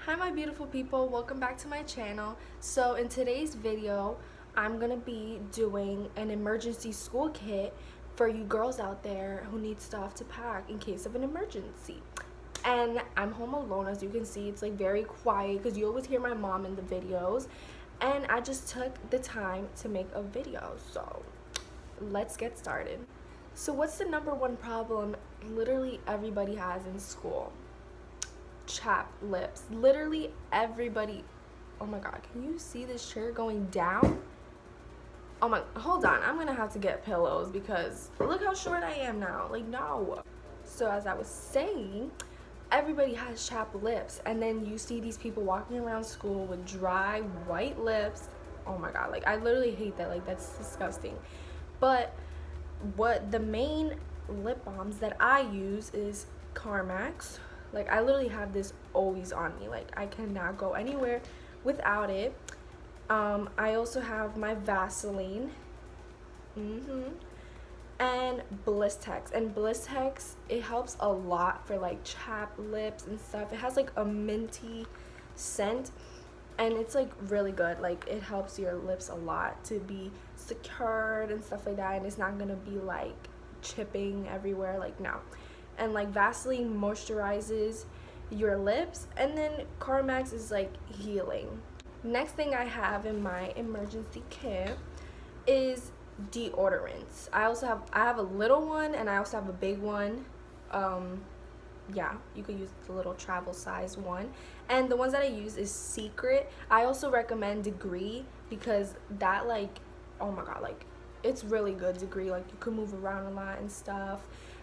Hi my beautiful people, welcome back to my channel. So in today's video, I'm gonna be doing an emergency school kit for you girls out there who need stuff to pack in case of an emergency. And I'm home alone. As you can see, it's like very quiet because you always hear my mom in the videos. And I just took the time to make a video, so let's get started. So what's the number one problem literally everybody has in school? Chapped lips. Literally everybody. Oh my god, can you see this chair going down? Oh my, hold on, I'm gonna have to get pillows because look how short I am now. Like, no. So as I was saying, everybody has chapped lips, and then you see these people walking around school with dry white lips. Oh my god, like I literally hate that. Like, that's disgusting. But what the main lip balms that I use is Carmex. Like, I literally have this always on me. Like, I cannot go anywhere without it. I also have my Vaseline. And Blistex. And Blistex, it helps a lot for like chapped lips and stuff. It has like a minty scent, and it's like really good. Like, it helps your lips a lot to be secured and stuff like that, and it's not gonna be like chipping everywhere. Like, no. And like Vaseline moisturizes your lips, and then Carmex is like healing. Next thing I have in my emergency kit is deodorants. I have a little one, and I also have a big one. Yeah, you could use the little travel size one, and the ones that I use is Secret. I also recommend Degree because that, like, oh my god, like it's really good. Degree, like, you can move around a lot and stuff,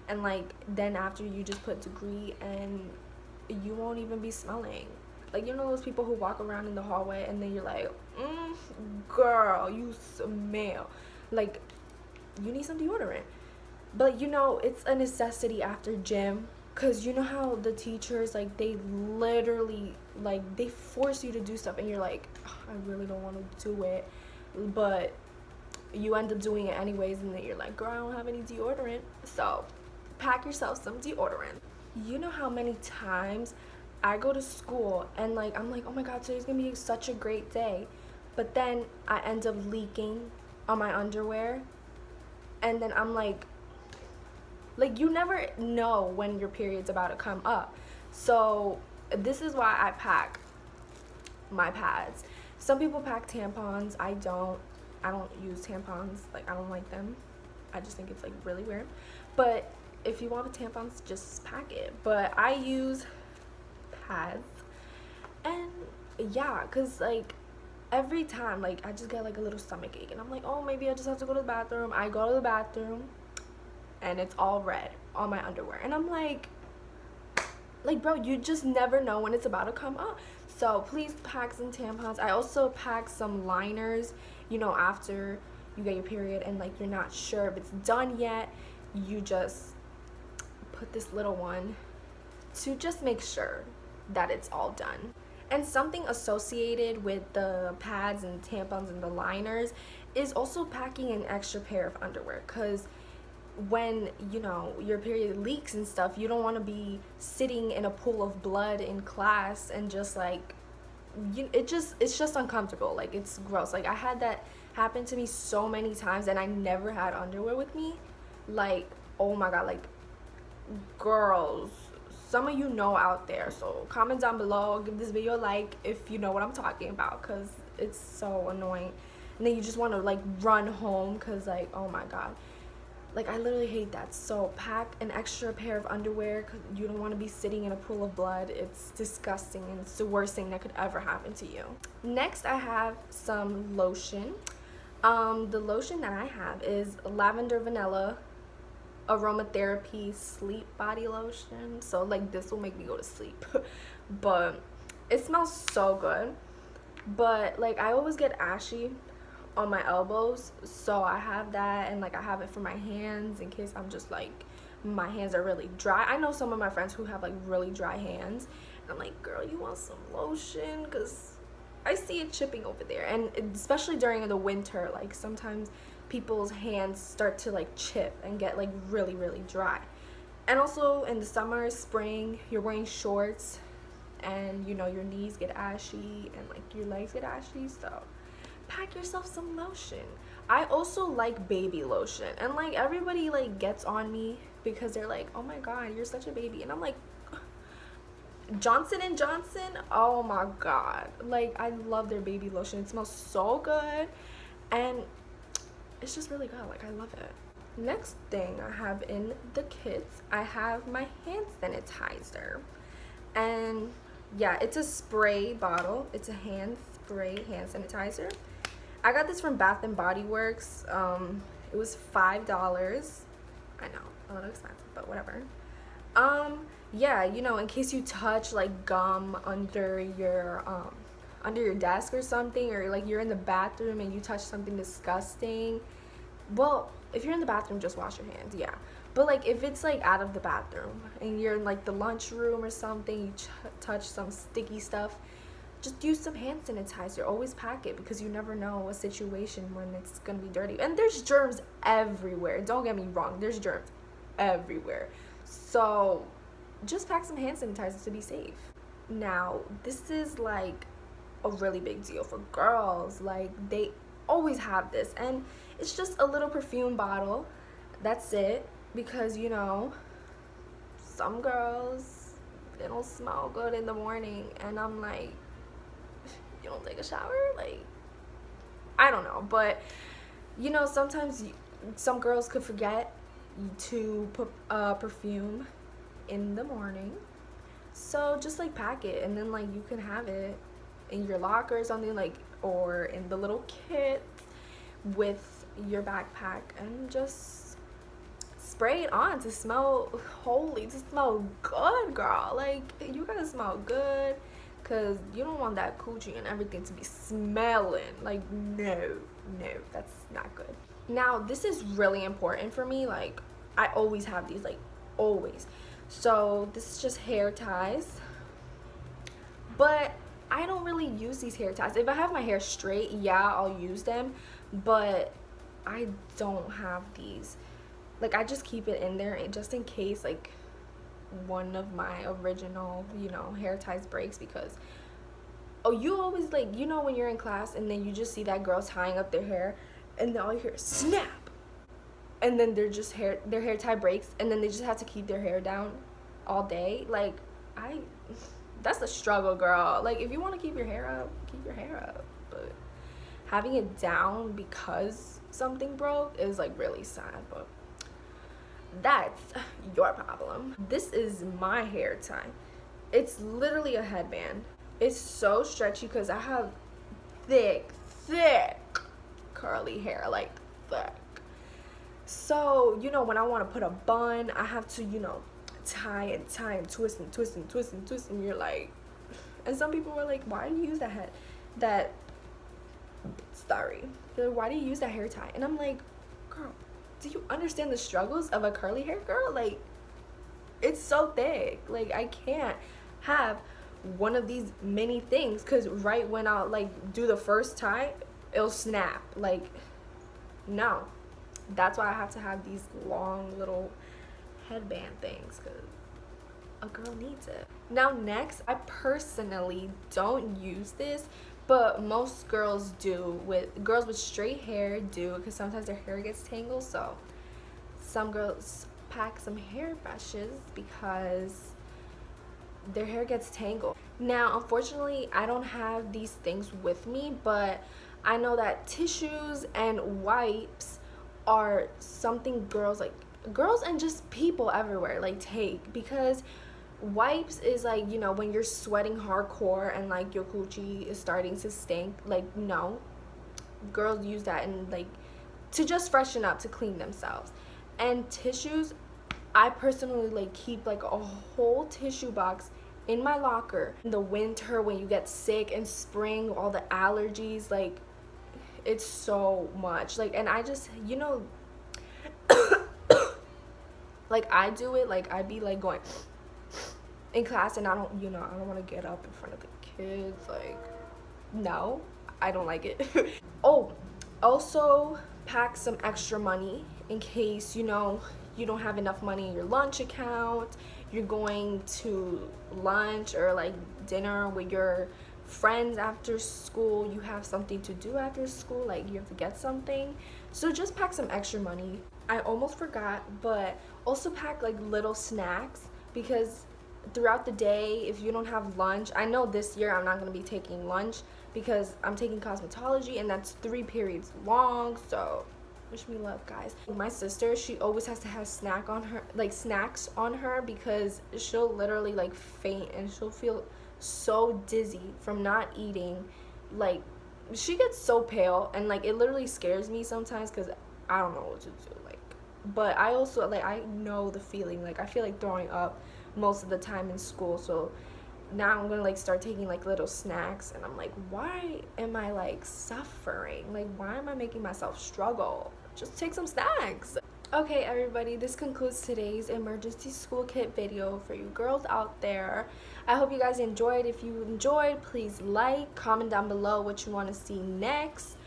and like then after you just put Degree and you won't even be smelling. Like, you know those people who walk around in the hallway and then you're like, girl, you smell. Like, you need some deodorant. But you know, it's a necessity after gym, because you know how the teachers, like, they literally, like, they force you to do stuff and you're like, I really don't want to do it, but you end up doing it anyways, and then you're like, girl, I don't have any deodorant. So pack yourself some deodorant. You know how many times I go to school and like I'm like, oh my god, today's gonna be such a great day, but then I end up leaking on my underwear, and then I'm like you never know when your period's about to come up. So this is why I pack my pads. Some people pack tampons. I don't use tampons. Like, I don't like them. I just think it's like really weird. But if you want the tampons, just pack it. But I use pads. And yeah, because like every time, like, I just get like a little stomach ache, and I'm like, oh, maybe I just have to go to the bathroom. I go to the bathroom and it's all red on my underwear, and I'm like bro, you just never know when it's about to come up. So please pack some tampons. I also pack some liners, you know, after you get your period and like you're not sure if it's done yet, you just put this little one to just make sure that it's all done. And something associated with the pads and tampons and the liners is also packing an extra pair of underwear, because when, you know, your period leaks and stuff, you don't want to be sitting in a pool of blood in class and just like it's just uncomfortable. Like, it's gross. Like, I had that happen to me so many times, and I never had underwear with me. Like, oh my god, like, girls, some of you know out there, so comment down below, give this video a like if you know what I'm talking about, because it's so annoying. And then you just want to like run home because, like, oh my god, like, I literally hate that. So pack an extra pair of underwear because you don't want to be sitting in a pool of blood. It's disgusting, and it's the worst thing that could ever happen to you. Next, I have some lotion. The lotion that I have is lavender vanilla aromatherapy sleep body lotion. So like, this will make me go to sleep but it smells so good. But like, I always get ashy on my elbows, so I have that, and like I have it for my hands in case I'm just like, my hands are really dry. I know some of my friends who have like really dry hands, and I'm like, girl, you want some lotion? Because I see it chipping over there, and especially during the winter, like sometimes people's hands start to like chip and get like really dry. And also in the summer, spring, you're wearing shorts and you know your knees get ashy and like your legs get ashy. So pack yourself some lotion. I also like baby lotion, and like everybody like gets on me because they're like, oh my god, you're such a baby, and I'm like, Johnson and Johnson, oh my god, like I love their baby lotion. It smells so good and it's just really good. Like I love it. Next thing I have in the kits, I have my hand sanitizer, and yeah, it's a spray bottle. It's a hand sanitizer. I got this from Bath and Body Works. It was $5. I know, a little expensive, but whatever. Yeah, you know, in case you touch like gum under your desk or something, or like you're in the bathroom and you touch something disgusting. Well, if you're in the bathroom, just wash your hands, yeah. But like if it's like out of the bathroom and you're in like the lunchroom or something, you touch some sticky stuff, just use some hand sanitizer. Always pack it, because you never know a situation when it's gonna be dirty. And there's germs everywhere. Don't get me wrong, there's germs everywhere. So just pack some hand sanitizer to be safe. Now, this is like a really big deal for girls. Like they always have this, and it's just a little perfume bottle. That's it, because you know, some girls, they don't smell good in the morning, and I'm like, you don't take a shower? Like, I don't know, but you know, sometimes some girls could forget to put perfume in the morning. So just like pack it, and then like you can have it in your locker or something, like, or in the little kit with your backpack, and just spray it on to smell holy, to smell good, girl. Like you gotta smell good, because you don't want that coochie and everything to be smelling like, no, that's not good. Now this is really important for me. Like I always have these, like always. So this is just hair ties, but I don't really use these hair ties. If I have my hair straight, yeah, I'll use them, but I don't have these. Like I just keep it in there just in case like one of my original, you know, hair ties breaks. Because you always, like, you know, when you're in class and then you just see that girl tying up their hair, and then all you hear is snap, and then their hair tie breaks, and then they just have to keep their hair down all day. Like that's a struggle, girl. Like if you want to keep your hair up, keep your hair up, but having it down because something broke is like really sad. But that's your problem. This is my hair tie. It's literally a headband. It's so stretchy because I have thick curly hair, like thick. So, you know, when I want to put a bun, I have to, you know, tie and twist, and you're like, and some people were like, why do you use they're like, why do you use that hair tie? And I'm like, girl, do you understand the struggles of a curly hair girl? Like, it's so thick. Like, I can't have one of these many things, because right when I'll like do the first tie, it'll snap. Like, no. That's why I have to have these long little headband things, because a girl needs it. Now next, I personally don't use this, but most girls do. Girls with straight hair do, because sometimes their hair gets tangled. So some girls pack some hair brushes because their hair gets tangled. Now unfortunately I don't have these things with me, but I know that tissues and wipes are something girls and just people everywhere like take, because wipes is like, you know, when you're sweating hardcore and like your coochie is starting to stink, like, no, girls use that and like to just freshen up, to clean themselves. And tissues, I personally like keep like a whole tissue box in my locker. In the winter when you get sick, and spring, all the allergies, like it's so much. Like, and I just, you know, like I do it, like I be like going in class, and I don't, you know, I don't want to get up in front of the kids. Like, no, I don't like it. Oh, also pack some extra money in case, you know, you don't have enough money in your lunch account, you're going to lunch or like dinner with your friends after school, you have something to do after school, like you have to get something. So just pack some extra money. I almost forgot, but also pack like little snacks, because throughout the day, if you don't have lunch, I know this year I'm not going to be taking lunch because I'm taking cosmetology, and that's 3 periods long. So wish me luck, guys. My sister, she always has to have snacks on her, because she'll literally like faint, and she'll feel so dizzy from not eating. Like, she gets so pale, and like it literally scares me sometimes, because I don't know what to do. Like, but I also, like, I know the feeling. Like, I feel like throwing up most of the time in school. So now I'm gonna like start taking like little snacks, and I'm like, why am I like suffering? Like, why am I making myself struggle? Just take some snacks. Okay, everybody, this concludes today's emergency school kit video for you girls out there. I hope you guys enjoyed. If you enjoyed, please like, comment down below what you want to see next.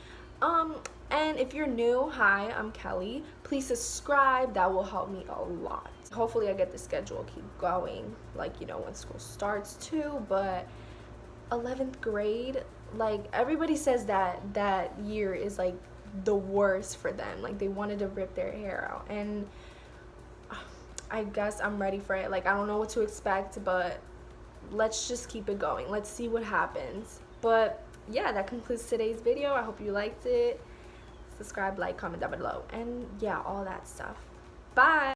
And if you're new, hi, I'm Kelly. Please subscribe. That will help me a lot. Hopefully I get the schedule keep going, like, you know, when school starts too. But 11th grade, like, everybody says that year is like the worst for them. Like, they wanted to rip their hair out, and I guess I'm ready for it. Like, I don't know what to expect, but let's just keep it going. Let's see what happens. But yeah, that concludes today's video. I hope you liked it. Subscribe, like, comment down below, and yeah, all that stuff. Bye.